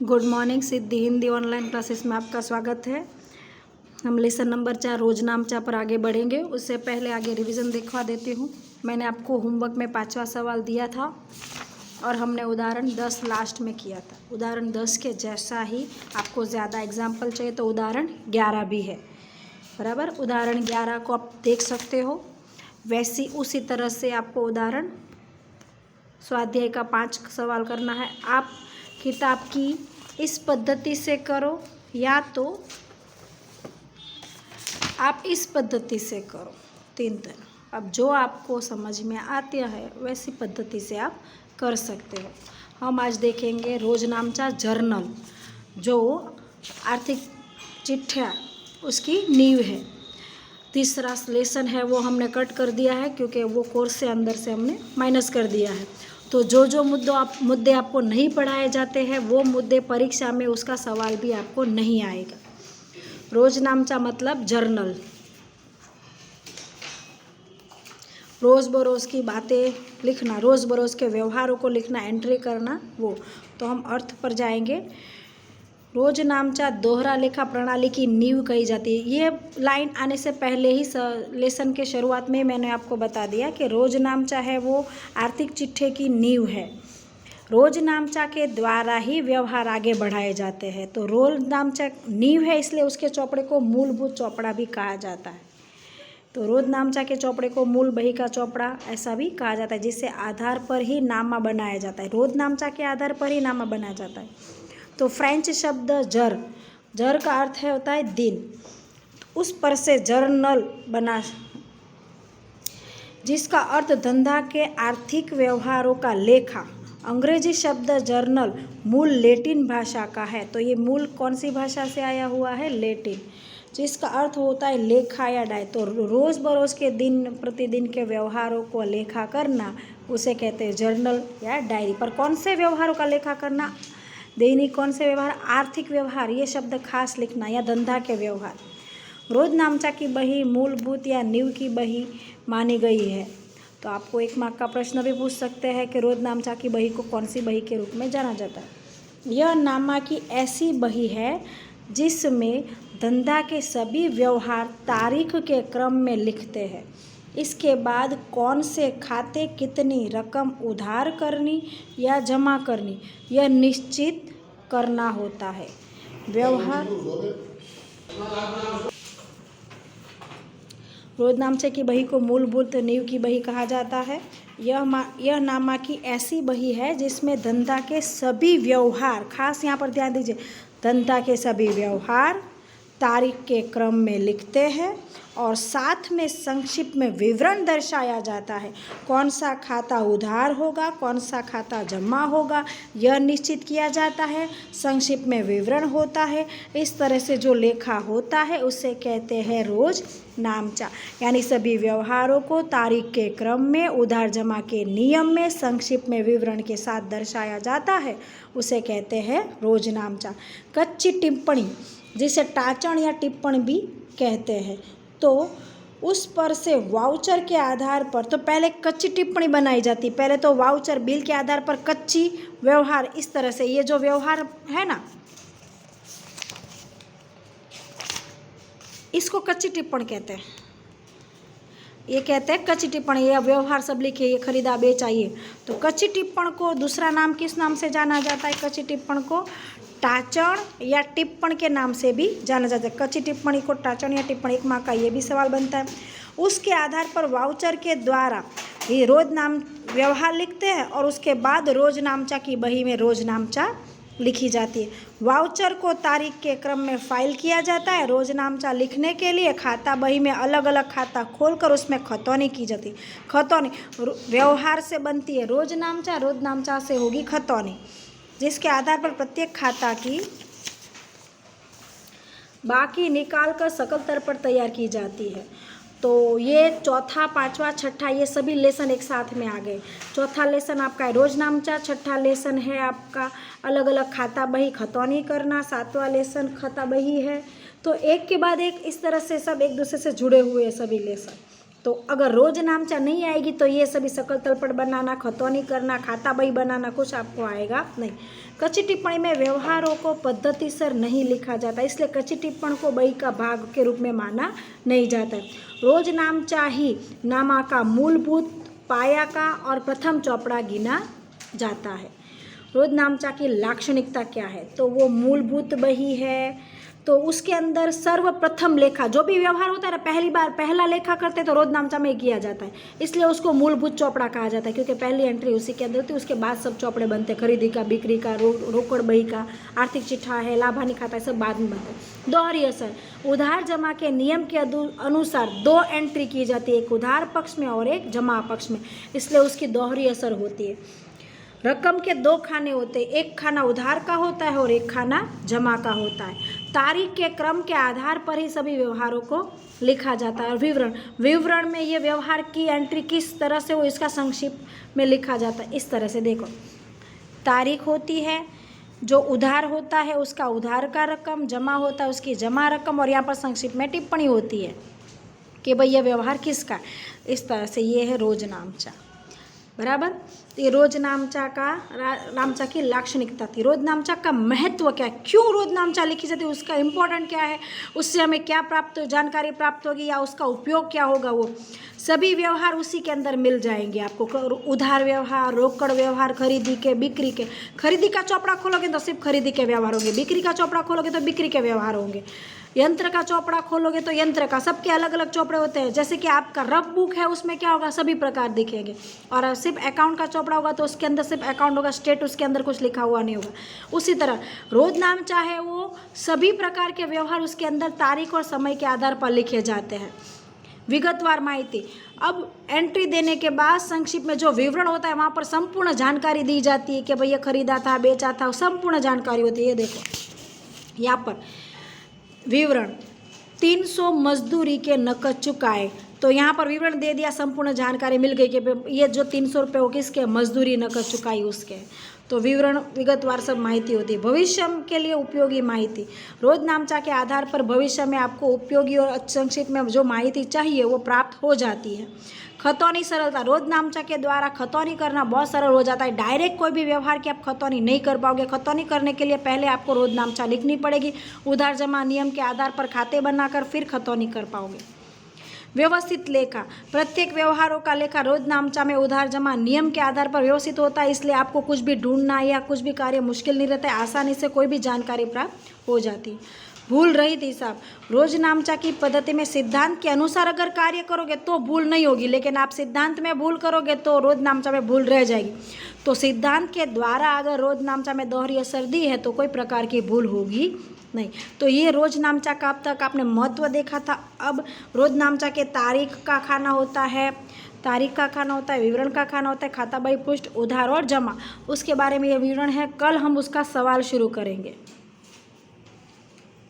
Good morning. Siddhi Hindi online classes में आपका स्वागत है। हम लेसन नंबर 4 रोज नामचा पर आगे बढ़ेंगे। उससे पहले आगे रिवीजन दिखवा देती हूँ। मैंने आपको होमवर्क में 5वां सवाल दिया था और हमने उदाहरण 10 लास्ट में किया था। उदाहरण 10 के जैसा ही आपको ज़्यादा एग्जाम्पल चाहिए तो उदाहरण 11 भी है, बराबर। उदाहरण 11 को आप देख सकते हो। वैसी उसी तरह से आपको उदाहरण स्वाध्याय का 5 सवाल करना है। आप किताब की इस पद्धति से करो या तो आप इस पद्धति से करो, 3 तरह। अब जो आपको समझ में आती है वैसी पद्धति से आप कर सकते हो। हम आज देखेंगे रोज नामचा जर्नल, जो आर्थिक चिट्ठियाँ उसकी नींव है। तीसरा लेसन है वो हमने कट कर दिया है क्योंकि वो कोर्स से अंदर से हमने माइनस कर दिया है। तो जो मुद्दे आपको नहीं पढ़ाए जाते हैं वो मुद्दे परीक्षा में उसका सवाल भी आपको नहीं आएगा। रोज नामचा मतलब जर्नल, रोज़ बरोज़ की बातें लिखना, रोज़ बरोज़ के व्यवहारों को लिखना, एंट्री करना वो। तो हम अर्थ पर जाएंगे। रोज नामचा दोहरा लेखा प्रणाली की नींव कही जाती है। ये लाइन आने से पहले ही लेसन के शुरुआत में मैंने आपको बता दिया कि रोज नामचा है वो आर्थिक चिट्ठे की नींव है। रोज नामचा के द्वारा ही व्यवहार आगे बढ़ाए जाते हैं। तो रोज नामचा नींव है इसलिए उसके चौपड़े को मूलभूत चौपड़ा भी कहा जाता है। तो रोज नामचा के चौपड़े को मूल बही का चौपड़ा ऐसा भी कहा जाता है, जिससे आधार पर ही नामा बनाया जाता है। रोज नामचा के आधार पर ही नामा बनाया जाता है। तो फ्रेंच शब्द जर का अर्थ है होता है दिन, उस पर से जर्नल बना, जिसका अर्थ धंधा के आर्थिक व्यवहारों का लेखा। अंग्रेजी शब्द जर्नल मूल लैटिन भाषा का है। तो ये मूल कौन सी भाषा से आया हुआ है? लैटिन, जिसका अर्थ होता है लेखा या डायरी। तो रोज़ बरोज़ के दिन प्रतिदिन के व्यवहारों को लेखा करना उसे कहते हैं जर्नल या डायरी। पर कौन से व्यवहारों का लेखा करना? दैनिक कौन से व्यवहार? आर्थिक व्यवहार, ये शब्द खास लिखना, या धंधा के व्यवहार। रोज नामचा की बही मूलभूत या नींव की बही मानी गई है। तो आपको 1 मार्क का प्रश्न भी पूछ सकते हैं कि रोज नामचा की बही को कौन सी बही के रूप में जाना जाता है। यह नामा की ऐसी बही है जिसमें धंधा के सभी व्यवहार तारीख के क्रम में लिखते हैं। इसके बाद कौन से खाते कितनी रकम उधार करनी या जमा करनी यह निश्चित करना होता है। व्यवहार रोज नामचे की बही को मूलभूत नींव की बही कहा जाता है। यह नामा की ऐसी बही है जिसमें धंधा के सभी व्यवहार, खास यहाँ पर ध्यान दीजिए, धंधा के सभी व्यवहार तारीख के क्रम में लिखते हैं और साथ में संक्षिप्त में विवरण दर्शाया जाता है। कौन सा खाता उधार होगा, कौन सा खाता जमा होगा, यह निश्चित किया जाता है। संक्षिप्त में विवरण होता है। इस तरह से जो लेखा होता है उसे कहते हैं रोज नामचा। यानी सभी व्यवहारों को तारीख के क्रम में, उधार जमा के नियम में, संक्षिप्त में विवरण के साथ दर्शाया जाता है, उसे कहते हैं रोज नामचा। कच्ची टिप्पणी, जिसे टाचण या टिप्पण भी कहते हैं, तो उस पर से वाउचर के आधार पर, तो पहले कच्ची टिप्पणी बनाई जाती। पहले तो वाउचर बिल के आधार पर कच्ची व्यवहार, इस तरह से ये जो व्यवहार है ना, इसको कच्ची टिप्पणी कहते हैं। ये कहते हैं कच्ची टिप्पणी, ये व्यवहार सब लिखे, ये खरीदा बेचा ये। तो कच्ची टिप्पण को दूसरा नाम किस नाम से जाना जाता है? कच्ची टिप्पण को टाचण या टिप्पण के नाम से भी जाना जाता है। कच्ची टिप्पणी को टाचण या टिप्पण, 1 मार्क का ये भी सवाल बनता है। उसके आधार पर वाउचर के द्वारा ये रोज नाम व्यवहार लिखते हैं और उसके बाद रोज नामचा की बही में रोज नामचा लिखी जाती है। वाउचर को तारीख के क्रम में फाइल किया जाता है। रोज नामचा लिखने के लिए खाता बही में अलग अलग खाता खोलकर उसमें खतौनी की जाती है। खतौनी व्यवहार से बनती है रोज नामचा से होगी खतौनी, जिसके आधार पर प्रत्येक खाता की बाकी निकाल कर सकल स्तर पर तैयार की जाती है। तो ये चौथा, 5वां, 6ठा ये सभी लेसन एक साथ में आ गए। चौथा लेसन आपका है रोज नामचा, 6ठा लेसन है आपका अलग अलग खाता बही खतौनी करना, 7वां लेसन खाता बही है। तो एक के बाद एक इस तरह से सब एक दूसरे से जुड़े हुए सभी लेसन। तो अगर रोज नामचा नहीं आएगी तो ये सभी सकल तलपट बनाना, खतौनी करना, खाता बही बनाना कुछ आपको आएगा नहीं। कच्ची टिप्पणी में व्यवहारों को पद्धतिसर नहीं लिखा जाता, इसलिए कच्ची टिप्पणी को बही का भाग के रूप में माना नहीं जाता है। रोज नामचा ही नामा का मूलभूत पाया का और प्रथम चौपड़ा गिना जाता है। रोज नामचा की लाक्षणिकता क्या है, तो वो मूलभूत बही है, तो उसके अंदर सर्वप्रथम लेखा जो भी व्यवहार होता है ना, पहली बार पहला लेखा करते तो रोज नामचा में किया जाता है, इसलिए उसको मूलभूत चौपड़ा कहा जाता है, क्योंकि पहली एंट्री उसी के अंदर होती है, उसके बाद सब चौपड़े बनते हैं, खरीदी का, बिक्री का, रोकड़ बही का, आर्थिक चिट्ठा है, लाभानी खाता है, सब बाद में बनते हैं। दोहरी असर, उधार जमा के नियम के अनुसार 2 एंट्री की जाती है, एक उधार पक्ष में और एक जमा पक्ष में, इसलिए उसकी दोहरी असर होती है। रकम के 2 खाने होते हैं, एक खाना उधार का होता है और एक खाना जमा का होता है। तारीख के क्रम के आधार पर ही सभी व्यवहारों को लिखा जाता है। और विवरण में ये व्यवहार की एंट्री किस तरह से हो, इसका संक्षिप्त में लिखा जाता है। इस तरह से देखो, तारीख होती है, जो उधार होता है उसका उधार का रकम, जमा होता है उसकी जमा रकम, और यहाँ पर संक्षिप्त में टिप्पणी होती है कि भाई यह व्यवहार किसका। इस तरह से ये है रोज नामचा, बराबर। ये रोज नामचा की लाक्षणिकता थी। रोज नामचा का महत्व क्या है, क्यों रोज नामचा लिखी जाती है, उसका इम्पोर्टेंट क्या है, उससे हमें क्या जानकारी प्राप्त होगी या उसका उपयोग क्या होगा, वो सभी व्यवहार उसी के अंदर मिल जाएंगे आपको। उधार व्यवहार, रोकड़ व्यवहार, खरीदी के, बिक्री के। खरीदी का चौपड़ा खोलोगे तो सिर्फ खरीदी के व्यवहार होंगे, बिक्री का चौपड़ा खोलोगे तो बिक्री के व्यवहार होंगे, यंत्र का चौपड़ा खोलोगे तो यंत्र का, सबके अलग अलग चौपड़े होते हैं। जैसे कि आपका रफ बुक है, उसमें क्या होगा, सभी प्रकार दिखेंगे, और सिर्फ अकाउंट का चौपड़ा होगा तो उसके अंदर सिर्फ अकाउंट होगा, स्टेट उसके अंदर कुछ लिखा हुआ नहीं होगा। उसी तरह रोज नामचा है, वो सभी प्रकार के व्यवहार उसके अंदर तारीख और समय के आधार पर लिखे जाते हैं। विगतवार माहिती, अब एंट्री देने के बाद संक्षिप्त में जो विवरण होता है वहाँ पर संपूर्ण जानकारी दी जाती है कि भैया खरीदा था, बेचा था, संपूर्ण जानकारी होती है। ये देखो यहाँ पर विवरण, 300 मजदूरी के नकद चुकाए, तो यहाँ पर विवरण दे दिया, संपूर्ण जानकारी मिल गई कि ये जो 300 रुपये वो किसके, मजदूरी नकद चुकाई उसके, तो विवरण विगतवार सब माहिती होती है। भविष्य के लिए उपयोगी माहिती, रोज नामचा के आधार पर भविष्य में आपको उपयोगी और संक्षिप्त में जो माहिती चाहिए वो प्राप्त हो जाती है। खतौनी सरलता, रोज नामचा के द्वारा खतौनी करना बहुत सरल हो जाता है। डायरेक्ट कोई भी व्यवहार की आप खतौनी नहीं कर पाओगे। खतौनी करने के लिए पहले आपको रोज नामचा लिखनी पड़ेगी, उधार जमा नियम के आधार पर खाते बनाकर फिर खतौनी कर पाओगे। व्यवस्थित लेखा, प्रत्येक व्यवहारों का लेखा रोज नामचा में उधार जमा नियम के आधार पर व्यवस्थित होता है, इसलिए आपको कुछ भी ढूंढना या कुछ भी कार्य मुश्किल नहीं रहता है, आसानी से कोई भी जानकारी प्राप्त हो जाती है। भूल रहित हिसाब, रोज नामचा की पद्धति में सिद्धांत के अनुसार अगर कार्य करोगे तो भूल नहीं होगी, लेकिन आप सिद्धांत में भूल करोगे तो रोज नामचा में भूल रह जाएगी। तो सिद्धांत के द्वारा अगर रोज नामचा में दोहरी असर दी है तो कोई प्रकार की भूल होगी नहीं। तो ये रोज नामचा का अब तक आपने महत्व देखा था। अब रोज नामचा के तारीख का खाना होता है, तारीख का खाना होता है, विवरण का खाना होता है, खाता बही पृष्ठ, उधार और जमा, उसके बारे में ये विवरण है। कल हम उसका सवाल शुरू करेंगे।